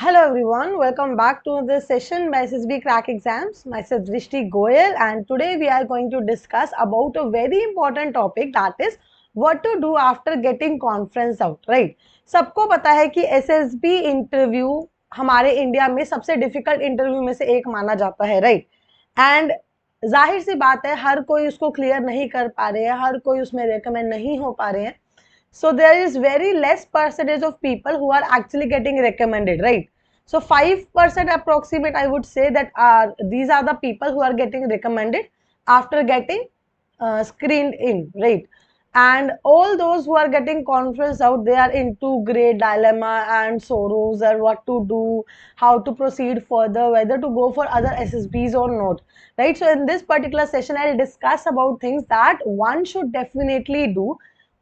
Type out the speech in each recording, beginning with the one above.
Hello everyone, welcome back to this session by SSB Crack Exams. Myself Drishti Goyal, and today we are going to discuss about a very important topic, that is what to do after getting conference out, right? सबको पता है कि SSB interview हमारे India में सबसे difficult interview में से एक माना जाता है, राइट? एंड जाहिर सी बात है, हर कोई उसको क्लियर नहीं कर पा रहे हैं, हर कोई उसमें रिकमेंड नहीं हो पा रहे हैं. So there is very less percentage of people who are actually getting recommended, right? So 5% approximate, I would say, that these are the people who are getting recommended after getting screened in, right? And all those who are getting conference out, they are into great dilemma and sorrows, and what to do, how to proceed further, whether to go for other SSBs or not, right? So in this particular session, I'll discuss about things that one should definitely do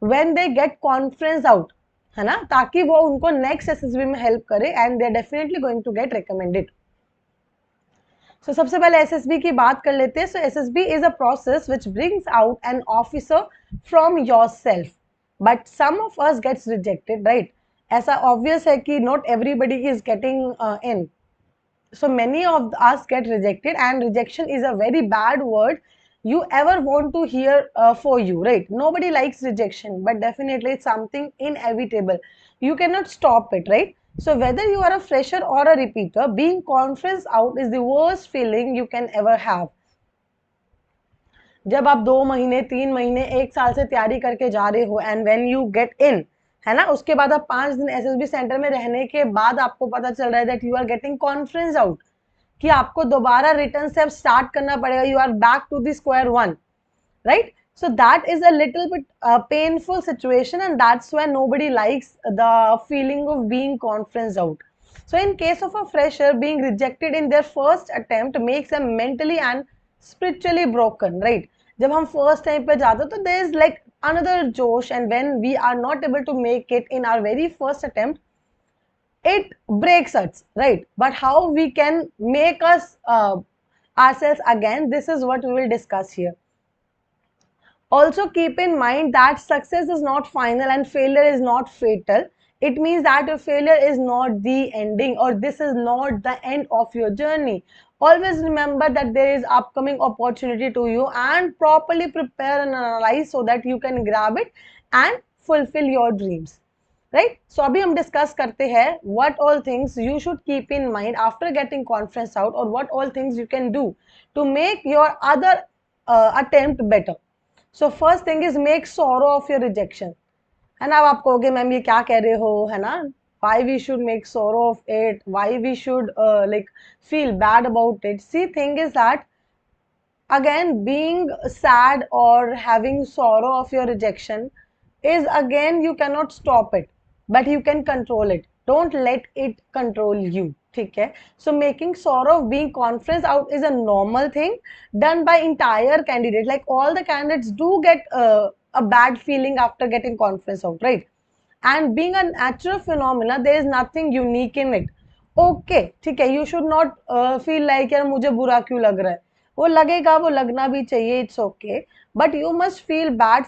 when they get conference out, है ना, ताकि वो उनको next SSB में help करे and they are definitely going to get recommended. So सबसे पहले SSB की बात कर लेते हैं. So SSB is a process which brings out an officer from yourself, but some of us gets rejected, right? ऐसा ऑब्वियस है कि not everybody is getting in. So many of us get rejected, and rejection is a very bad word you ever want to hear for you, right? Nobody likes rejection, but definitely it's something inevitable. You cannot stop it, right? So whether you are a fresher or a repeater, being conference out is the worst feeling you can ever have. जब आप 2 महीने 3 महीने 1 साल से तैयारी करके जा रहे हो, and when you get in, है ना, उसके बाद आप 5 दिन एसएसबी सेंटर में रहने के बाद आपको पता चल रहा है that you are getting conference out, कि आपको दोबारा रिटर्न से अब स्टार्ट करना पड़ेगा. You are back to the square one, right? So that is a little bit painful situation, and that's why nobody likes the feeling of being conference out. So in case of a fresher, being rejected in their first attempt makes them mentally and spiritually broken, right? जब हम first time पे जाते तो there is like another josh, and when we are not able to make it in our very first attempt, it breaks us, right? But how we can make us ourselves again, this is what we will discuss here. Also keep in mind that success is not final and failure is not fatal. It means that your failure is not the ending, or this is not the end of your journey. Always remember that there is upcoming opportunity to you, and properly prepare and analyze so that you can grab it and fulfill your dreams. Right? So abhi hum discuss karte hain what all things you should keep in mind after getting conference out, or what all things you can do to make your other attempt better. So first thing is make sorrow of your rejection. है ना, अब आप कहोगे ma'am ये क्या कह रहे हो, है ना? Why we should make sorrow of it? Why we should like feel bad about it? See, thing is that again, being sad or having sorrow of your rejection is, again, you cannot stop it, but you can control it. Don't let it control you. ठीक है? So making sorrow of being conference out is a normal thing done by entire candidate. Like all the candidates do get a bad feeling after getting conference out, right? And being a natural phenomena, there is nothing unique in it. Okay, ठीक है, you should not feel like यार मुझे बुरा क्यों लग रहा है. वो लगेगा, वो लगना भी चाहिए, it's okay, but you must feel bad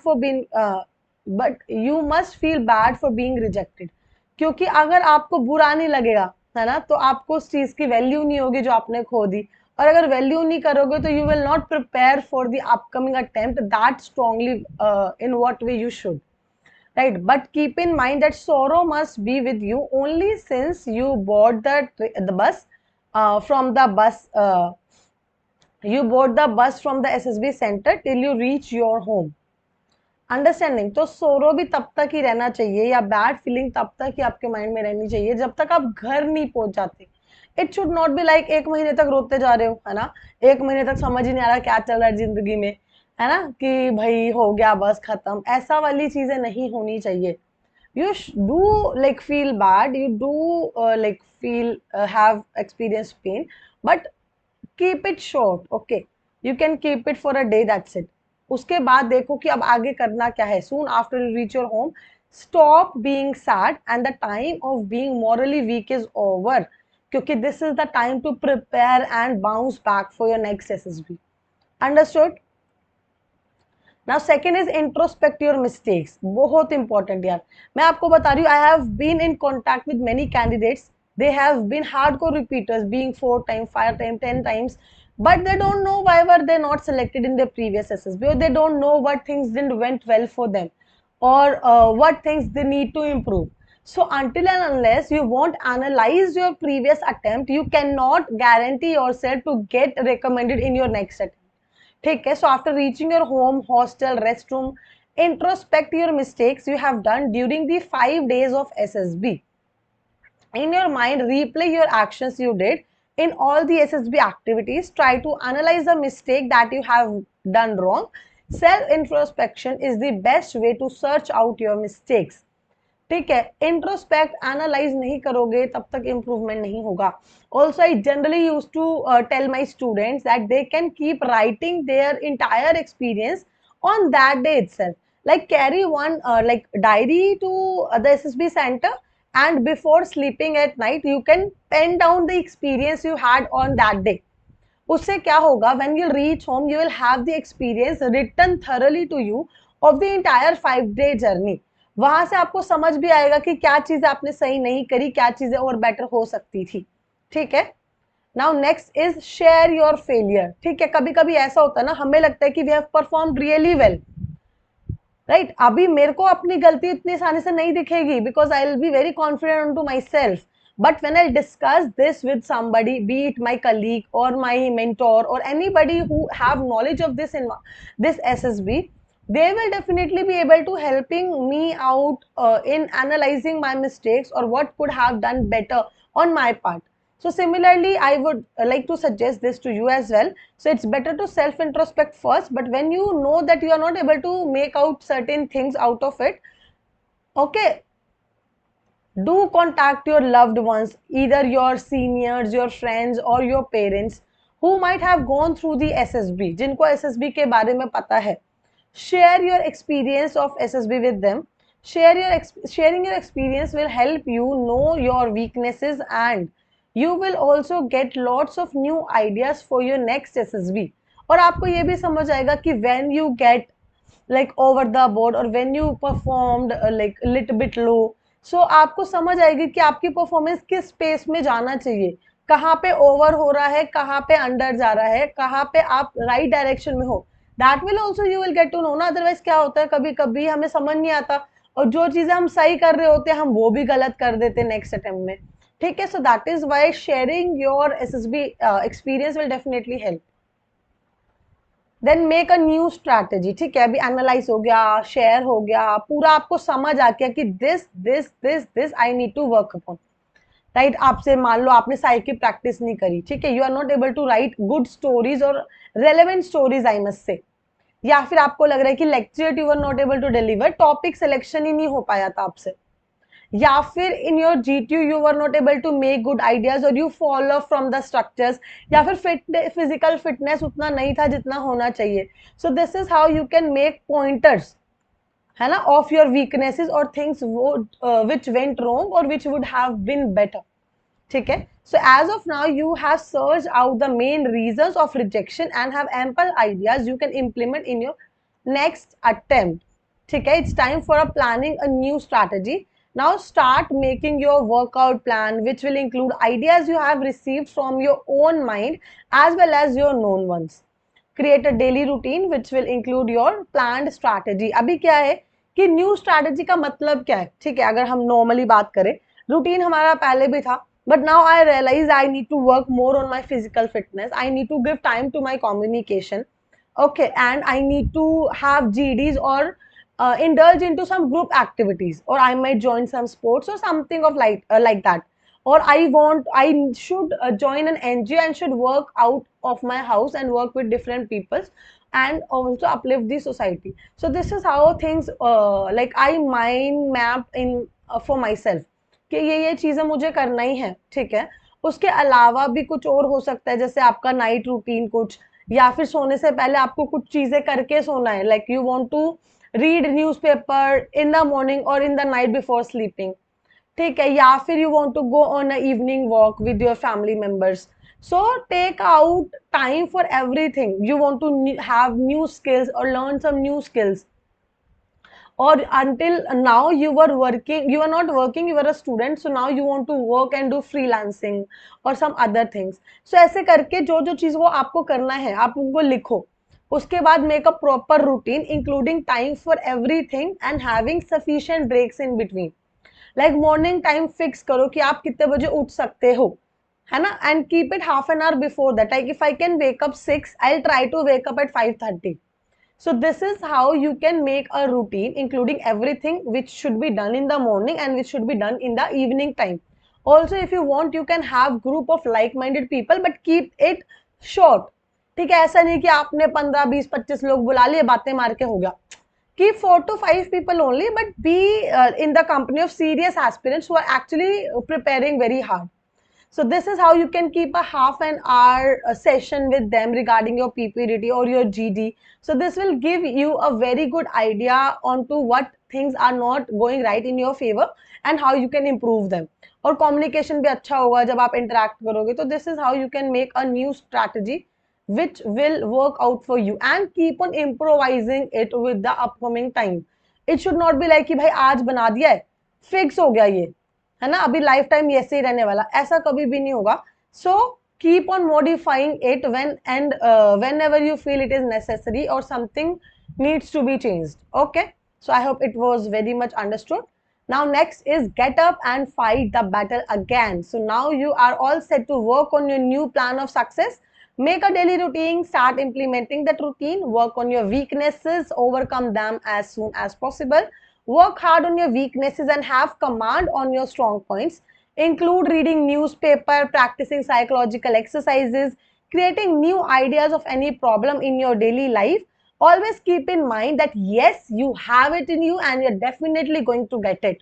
for being rejected. क्योंकि अगर आपको बुरा नहीं लगेगा, है ना, तो आपको उस चीज की वैल्यू नहीं होगी जो आपने खो दी. और अगर वैल्यू नहीं करोगे तो you will not prepare for the upcoming attempt that strongly in what way you should, right? But keep in mind that sorrow must be with you only since you board the bus from the bus you board the bus from the SSB center till you reach your home. Understanding? तो सोरो भी तब तक ही रहना चाहिए, या bad feeling तब तक ही आपके माइंड में रहनी चाहिए जब तक आप घर नहीं पहुंच जाते. It should not be like 1 महीने तक रोते जा रहे हो, है ना, 1 महीने तक समझ ही नहीं आ रहा क्या चल रहा है जिंदगी में, है ना, कि भाई हो गया बस खत्म. ऐसा वाली चीजें नहीं होनी चाहिए. You do like feel bad, you do like feel have experience pain, but keep it short. Okay, you can keep it for a day, that's it. उसके बाद देखो कि अब आगे करना क्या है. Soon after you reach your home, stop being sad, and the time of being morally weak is over, क्योंकि this is the time to prepare and bounce back for your next SSB. Understood? Now second is introspect your mistakes. बहुत important यार. मैं आपको बता रही हूँ, I have been in contact with many candidates They have been hardcore repeaters, being 4 times, 5 times, 10 times, but they don't know why were they not selected in their previous SSB, or they don't know what things didn't went well for them, or what things they need to improve. So until and unless you won't analyze your previous attempt, you cannot guarantee yourself to get recommended in your next attempt. ठीक है. So after reaching your home, hostel, restroom, introspect your mistakes you have done during the 5 days of SSB. In your mind, replay your actions you did in all the SSB activities. Try to analyze the mistake that you have done wrong. Self introspection is the best way to search out your mistakes. ठीक है. Introspect analyse नहीं करोगे तब तक improvement नहीं होगा. Also I generally use to tell my students that they can keep writing their entire experience on that day itself. Like carry one like diary to the SSB center, and before sleeping at night you can pen down the experience you had on that day. उससे क्या होगा, when you reach home you will have the experience written thoroughly to you of the entire 5-day journey. वहां से आपको समझ भी आएगा कि क्या चीजें आपने सही नहीं करी, क्या चीजें और बेटर हो सकती थी. ठीक है. Now next is share your failure. ठीक है. कभी कभी ऐसा होता है ना, हमें लगता है कि we have performed really well, right. अभी मेरे को अपनी गलती इतनी आसानी से नहीं दिखेगी because I will be very confident to myself. But when I discuss this with somebody, be it my colleague or my mentor or anybody who have knowledge of this SSB, they will definitely be able to helping me out in analyzing my mistakes or what could have done better on my part. So similarly, I would like to suggest this to you as well. So it's better to self introspect first, but when you know that you are not able to make out certain things out of it, okay, do contact your loved ones, either your seniors, your friends or your parents who might have gone through the SSB, जिनको SSB के बारे में पता है. Share your experience of SSB with them. Sharing your experience will help you know your weaknesses, and you will also get lots of new ideas for your next SSB. और आपको ये भी समझ आएगा कि when you get like over the board or when you performed like little bit low, सो आपको समझ आएगी कि आपकी परफॉर्मेंस किस स्पेस में जाना चाहिए, कहाँ पे ओवर हो रहा है, कहाँ पे अंडर जा रहा है, कहाँ पे आप राइट डायरेक्शन में हो. That will also you will get to know ना. अदरवाइज क्या होता है, कभी कभी हमें समझ नहीं आता और जो चीजें हम सही कर रहे होते हैं हम वो भी गलत कर देते नेक्स्ट अटेम्प्ट में. ठीक है. So that is why sharing your SSB experience will definitely help. Then make a new strategy. ठीक है. अभी एनालाइज हो गया, शेयर हो गया, पूरा आपको समझ आ गया कि this this this this I need to work upon, right. आपसे मान लो आपने साइक की प्रैक्टिस नहीं करी, ठीक है, you are not able to write good stories और relevant stories I must say, या फिर आपको लग रहा है कि lecture you are not able to deliver, topic selection ही नहीं हो पाया था आपसे, या फिर in your GTU you were not able to make good ideas और you follow from the structures, या फिर फिजिकल फिटनेस उतना नहीं था जितना होना चाहिए. So this is how you can make pointers, है ना, ऑफ योर वीकनेसेस और थिंग्स विच वेंट रॉन्ग और which would have been better. ठीक है. So as of now you have search out the main reasons of rejection and have ample ideas you can implement in your next attempt. ठीक है. It's time for a planning a new strategy. Now start making your workout plan, which will include ideas you have received from your own mind as well as your known ones. Create a daily routine which will include your planned strategy. अभी क्या है कि new strategy का मतलब क्या है. ठीक है. अगर हम नॉर्मली बात करें, रूटीन हमारा पहले भी था, but now I realize I need to work more on my physical fitness. I need to give time to my communication. Okay, and I need to have GDs or indulge into some group activities, or I might join some sports or something of like that, or I should join an NGO and should work out of my house and work with different people and also uplift the society. So this is how things like I mind map in for myself कि ये चीजें मुझे करना ही है. ठीक है. उसके अलावा भी कुछ और हो सकता है, जैसे आपका नाइट रूटीन कुछ, या फिर सोने से पहले आपको कुछ चीजें करके सोना है, like you want to read newspaper in the morning or in the night before sleeping. ठीक है. या फिर you want to go on a evening walk with your family members. So take out time for everything. You want to have new skills or learn some new skills, or until now you were working, you are not working, you were a student, so now you want to work and do freelancing or some other things. So ऐसे करके जो जो चीज वो आपको करना है आप उनको लिखो. उसके बाद make a proper routine including time for everything and having sufficient breaks in between. Like morning time fix करो कि आप कितने बजे उठ सकते हो, है ना, and keep it half an hour before that. Like if I can wake up 6, I try to wake up at 5:30. So this is how you can make a routine including everything which should be done in the morning and which should be done in the evening time. Also if you want you can have group of like-minded people but keep it short. ठीक है, ऐसा नहीं कि आपने 15, 20, 25 लोग बुला लिए, बातें मार के हो गया. Keep 4 to 5 people only, but be in the company of serious aspirants who are actually preparing very hard. So this is how you can keep a half an hour session with them regarding your PPDT or your GD. So this will give you a very good idea onto what things are not going right in your favor and how you can improve them. और communication भी अच्छा होगा जब आप interact करोगे. तो this is how you can make a new strategy which will work out for you and keep on improvising it with the upcoming time. It should not be like कि भाई आज बना दिया है, fix हो गया ये, है ना, अभी लाइफ टाइम ऐसे ही रहने वाला, ऐसा कभी भी नहीं होगा. So keep on modifying it whenever you feel it is necessary और something needs to be changed. Okay, so I hope it was very much understood. Now next is get up and fight the battle again. So now you are all set to work on your new plan of success. Make a daily routine, start implementing that routine, work on your weaknesses, overcome them as soon as possible. Work hard on your weaknesses and have command on your strong points. Include reading newspaper, practicing psychological exercises, creating new ideas of any problem in your daily life. Always keep in mind that yes, you have it in you and you're definitely going to get it.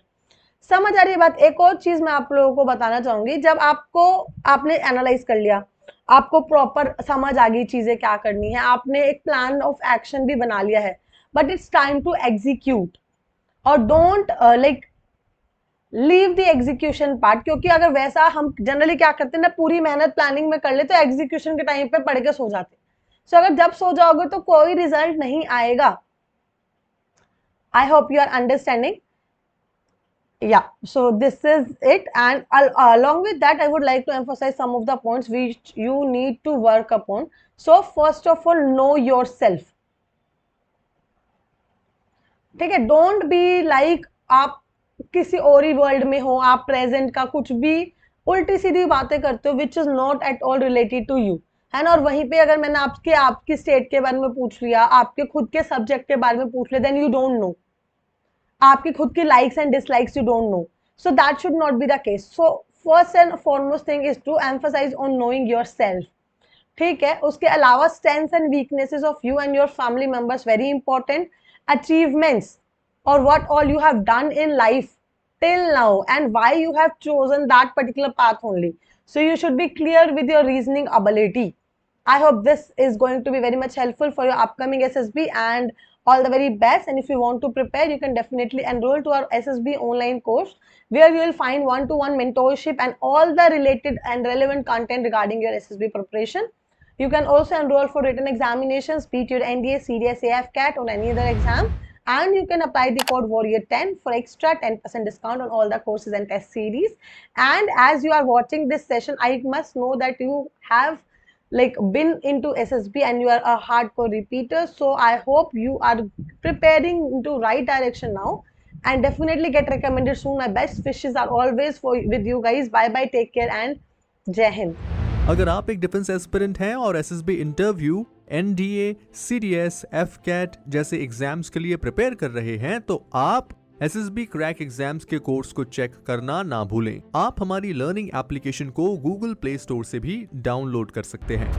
समझ आ रही है बात? एक और चीज मैं आप लोगों को बताना चाहूंगी. जब आपने एनालाइज कर लिया, आपको प्रॉपर समझ आ गई चीजें क्या करनी है, आपने एक प्लान ऑफ एक्शन भी बना लिया है, but it's time to execute. और don't like leave the execution part, क्योंकि अगर वैसा हम जनरली क्या करते हैं ना, पूरी मेहनत प्लानिंग में कर ले तो एग्जीक्यूशन के टाइम पे पढ़ के सो जाते. सो अगर जब सो जाओगे तो कोई रिजल्ट नहीं आएगा. I hope you are understanding. Yeah, so this is it, and along with that I would like to emphasize some of the points which you need to work upon. So first of all, know yourself. ठीक है, don't be like आप किसी और ही world में हो, आप present का कुछ भी उल्टी सीधी बातें करते हो which is not at all related to you, है ना. और वहीं पे अगर मैंने आपकी स्टेट के बारे में पूछ लिया, आपके खुद के सब्जेक्ट के बारे में पूछ लिया, देन यू डोंट नो. आपकी खुद की likes and dislikes you don't know. So that should not be the case. So first and foremost thing is to emphasise on knowing yourself. ठीक है, उसके अलावा strengths and weaknesses of you and your family members very important. achievements or what all you have done in life till now and why you have chosen that particular path only. So you should be clear with your reasoning ability. I hope this is going to be very much helpful for your upcoming SSB and all the very best. And if you want to prepare, you can definitely enroll to our SSB online course where you will find one-to-one mentorship and all the related and relevant content regarding your SSB preparation. You can also enroll for written examinations, be it your NDA, CDS, AFCAT or any other exam. And you can apply the code Warrior10 for extra 10% discount on all the courses and test series. And as you are watching this session, I must know that you have been into SSB and you are a hardcore repeater. So I hope you are preparing into right direction now and definitely get recommended soon. My best wishes are always with you guys. Bye bye, take care and Jai Hind. अगर आप एक defence aspirant हैं और SSB interview, NDA, CDS, AFCAT जैसे exams के लिए prepare कर रहे हैं तो आप एसएसबी क्रैक एग्जाम्स के कोर्स को चेक करना ना भूलें. आप हमारी लर्निंग एप्लीकेशन को गूगल प्ले स्टोर से भी डाउनलोड कर सकते हैं.